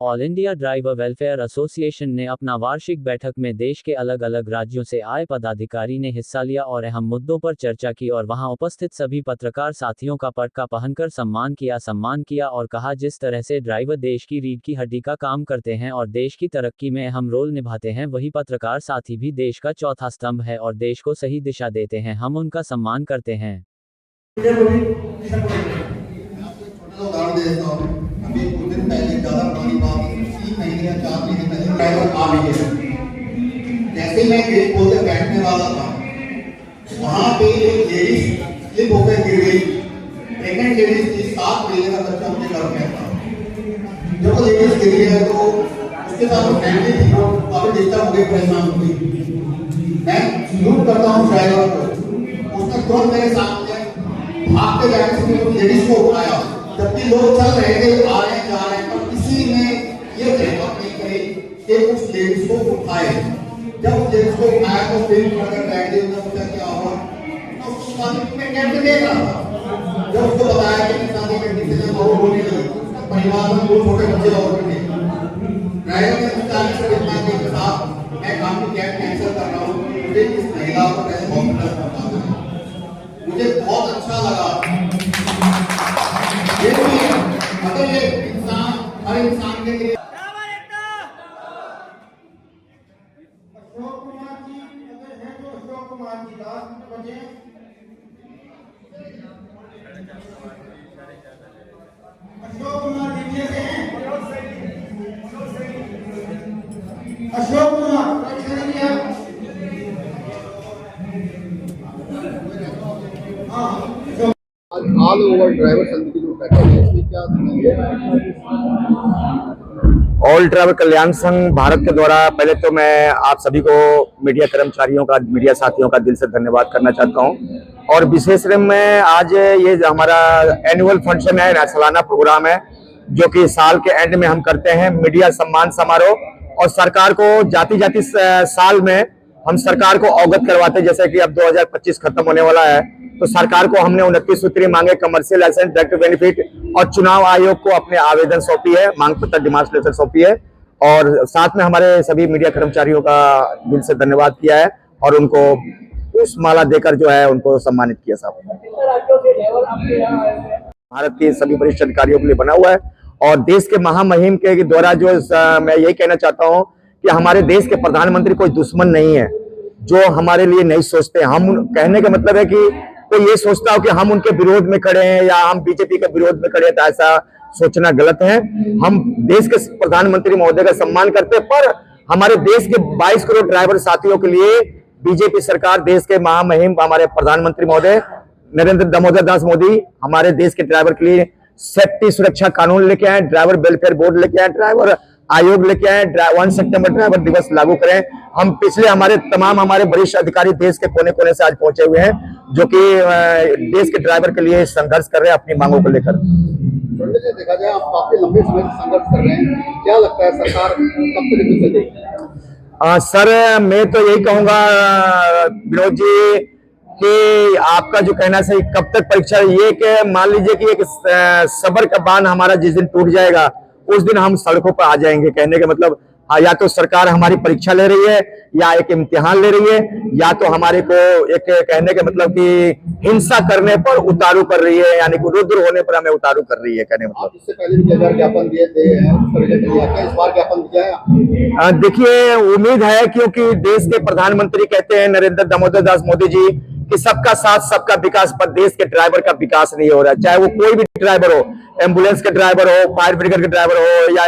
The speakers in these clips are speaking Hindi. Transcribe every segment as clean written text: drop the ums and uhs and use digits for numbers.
All India driver welfare association ने अपना वार्षिक बैठक में देश के अलग अलग राज्यों से आए पदाधिकारी ने हिस्सा लिया और अहम मुद्दों पर चर्चा की और वहां उपस्थित सभी पत्रकार साथियों का पटका पहनकर सम्मान किया और कहा, जिस तरह से ड्राइवर देश की रीढ़ की हड्डी का काम करते हैं और देश की तरक्की में अहम रोल निभाते हैं, वही पत्रकार साथी भी देश का चौथा स्तंभ है और देश को सही दिशा देते हैं। हम उनका सम्मान करते हैं। उदाहरण दे देता हूँ। अभी कुछ दिन पहले ज़्यादा पुरानी बात, 3 महीने या 4 महीने पहले ड्राइवर आ नहीं है। जैसे मैं गेट खोल के बैठने वाला था, वहाँ पे एक लेडीज स्लिप होकर गिर गई। प्रेग्नेंट लेडीज थी, 7 महीने का बच्चा उनके घर में था। जब वो लेडीज गिरी है तो उसके साथ वो फैमिली थी, वो काफी डिस्टर्ब हो गई, परेशान हो गई। मैं सल्यूट करता हूँ ड्राइवर को। उसने तुरंत मेरे सामने भागते जाके उस लेडीज को उठाया, जबकि लोग चल रहे थे, आ रहे हैं, जा रहे हैं, पर किसी ने ये जहमत नहीं करी कि उस लेडीज को उठाए। जब उस लेडीज को उठाया तो फिर अगर बैठ गए तो उसका क्या हुआ, तो उसको काफी में कैंप देख रहा था। जब उसको बताया कि शादी के डिसीजन और होने लगे, उसका परिवार में 2 छोटे बच्चे और थे। ड्राइवर ने विचार से इतना के साथ मैं काम की कैब कैंसिल कर रहा हूँ, मुझे इस महिला को पहले हॉस्पिटल पहुंचा दें। मुझे बहुत अच्छा लगा। अगर ये इंसान हर इंसान के लिए अशोक कुमार जी अगर है तो अशोक कुमार जी लास्ट बजे अशोक कुमार जी से हैं। Ashok Kumar all over driver संघ जो पैकेज है, इसमें क्या ऑल ड्राइवर कल्याण संघ भारत के द्वारा पहले तो मैं आप सभी को मीडिया कर्मचारियों का, मीडिया साथियों का दिल से धन्यवाद करना चाहता हूं। और विशेष रूप में आज ये हमारा एनुअल फंक्शन है, सालाना प्रोग्राम है, जो कि साल के एंड में हम करते हैं मीडिया सम्मान समारोह। और सरकार को जाती साल में हम सरकार को अवगत करवाते हैं, जैसे कि अब 2025 खत्म होने वाला है, तो सरकार को हमने 29 सूत्री मांगे, कमर्शियल लाइसेंस, डायरेक्ट बेनिफिट और चुनाव आयोग को अपने आवेदन सौंपी है, मांग पत्र डिमांड लेटर सौंपी है। और साथ में हमारे सभी मीडिया कर्मचारियों का दिल से धन्यवाद किया है और उनको पुष्पमाला देकर जो है उनको सम्मानित किया। साहब भारत के सभी वरिष्ठ अधिकारियों के लिए बना हुआ है और देश के महामहिम के द्वारा जो मैं यही कहना चाहता हूँ कि हमारे देश के प्रधानमंत्री कोई दुश्मन नहीं है जो हमारे लिए नहीं सोचते। हम कहने का मतलब है कि कोई ये सोचता हो कि हम उनके विरोध में खड़े हैं या हम बीजेपी के विरोध में खड़े हैं, तो ऐसा सोचना गलत है। हम देश के प्रधानमंत्री महोदय का सम्मान करते हैं, पर हमारे देश के 22 करोड़ ड्राइवर साथियों के लिए बीजेपी सरकार, देश के महामहिम हमारे प्रधानमंत्री महोदय नरेंद्र दामोदर दास मोदी हमारे देश के ड्राइवर के लिए सेफ्टी सुरक्षा कानून लेके आए, ड्राइवर वेलफेयर बोर्ड लेके आए, ड्राइवर आयोग लेके आए, 1 सितंबर ड्राइवर दिवस लागू करें। हम पिछले हमारे वरिष्ठ अधिकारी देश के कोने कोने से आज पहुंचे हुए हैं, जो कि देश के ड्राइवर के लिए संघर्ष कर रहे हैं अपनी मांगों को लेकर। देखा जाए आप काफी लंबे समय से संघर्ष कर रहे हैं, क्या लगता है सरकार कब तक निकल देगी? सर मैं तो यही कहूंगा विनोद जी कि आपका जो कहना सही, कब तक परीक्षा, ये कि मान लीजिए कि एक सब्र का बांध हमारा जिस दिन टूट जाएगा उस दिन हम सड़कों पर आ जाएंगे। कहने का मतलब या तो सरकार हमारी परीक्षा ले रही है या एक इम्तिहान ले रही है, या तो हमारे को एक कहने का मतलब कि हिंसा करने पर उतारू कर रही है, यानी कि रुद्र होने पर हमें उतारू कर रही है। कहने मतलब इससे पहले ज्ञापन दिए थे, इस बार ज्ञापन दिया है? देखिए उम्मीद है, क्योंकि देश के प्रधानमंत्री कहते हैं नरेंद्र दामोदर दास मोदी जी कि सबका साथ सबका विकास, पर देश के ड्राइवर का विकास नहीं हो रहा है। चाहे वो कोई भी ड्राइवर हो, एम्बुलेंस के ड्राइवर हो, फायर ब्रिगेड के ड्राइवर हो, या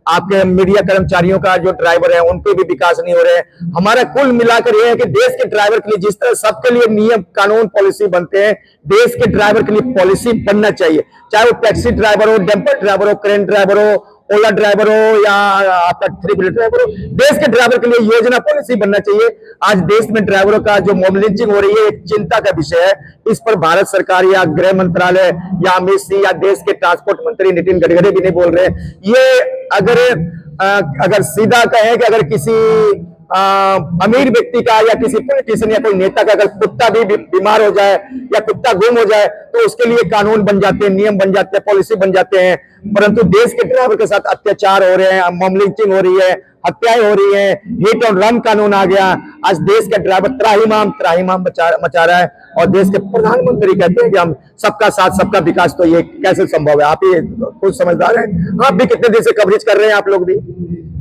आपके मीडिया कर्मचारियों का जो ड्राइवर है उनके भी विकास नहीं हो रहे हैं। हमारा कुल मिलाकर यह है कि देश के ड्राइवर के लिए जिस तरह सबके लिए नियम कानून पॉलिसी बनते हैं, देश के ड्राइवर के लिए पॉलिसी बनना चाहिए। चाहे वो टैक्सी ड्राइवर हो, डंपर ड्राइवर हो, क्रेन ड्राइवर हो, ओला ड्राइवर हो या आपका 3 व्हीलर ड्राइवर हो, देश के ड्राइवर के लिए योजना पॉलिसी बनना चाहिए। आज देश में ड्राइवरों का जो मॉब लिंचिंग हो रही है एक चिंता का विषय है। इस पर भारत सरकार या गृह मंत्रालय या अमित सिंह या देश के ट्रांसपोर्ट मंत्री नितिन गडकरी भी नहीं बोल रहे। ये अगर सीधा कहें कि अगर किसी अमीर व्यक्ति का या किसी पॉलिटिशियन या कोई नेता का अगर कुत्ता भी बीमार हो जाए या कुत्ता गुम हो जाए तो उसके लिए कानून बन जाते हैं, नियम बन जाते हैं, पॉलिसी बन जाते हैं। परंतु देश के ड्राइवर के साथ अत्याचार हो रहे हैं, मॉब लिंचिंग हो रही है, हत्याएं हो रही हैं, हिट और रन कानून आ गया। आज देश का ड्राइवर त्राहिमाम मचा रहा है और देश के प्रधानमंत्री कहते हैं कि हम सबका साथ सबका विकास, तो ये कैसे संभव है? आप ही कुछ समझदार हैं, आप भी कितने दिन से कवरेज कर रहे हैं, आप लोग भी।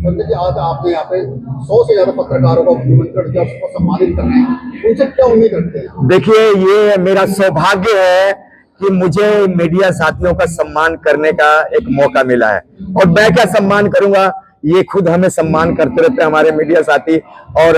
संजय जी, आज आपने यहाँ पे 100 से ज्यादा पत्रकारों को निमंत्रण दिया, उसको सम्मानित कर रहे हैं, उनसे क्या उम्मीद रखते हैं? देखिए, ये मेरा सौभाग्य है कि मुझे मीडिया साथियों का सम्मान करने का एक मौका मिला है, और मैं क्या सम्मान करूंगा, ये खुद हमें सम्मान करते रहते हैं हमारे मीडिया साथी। और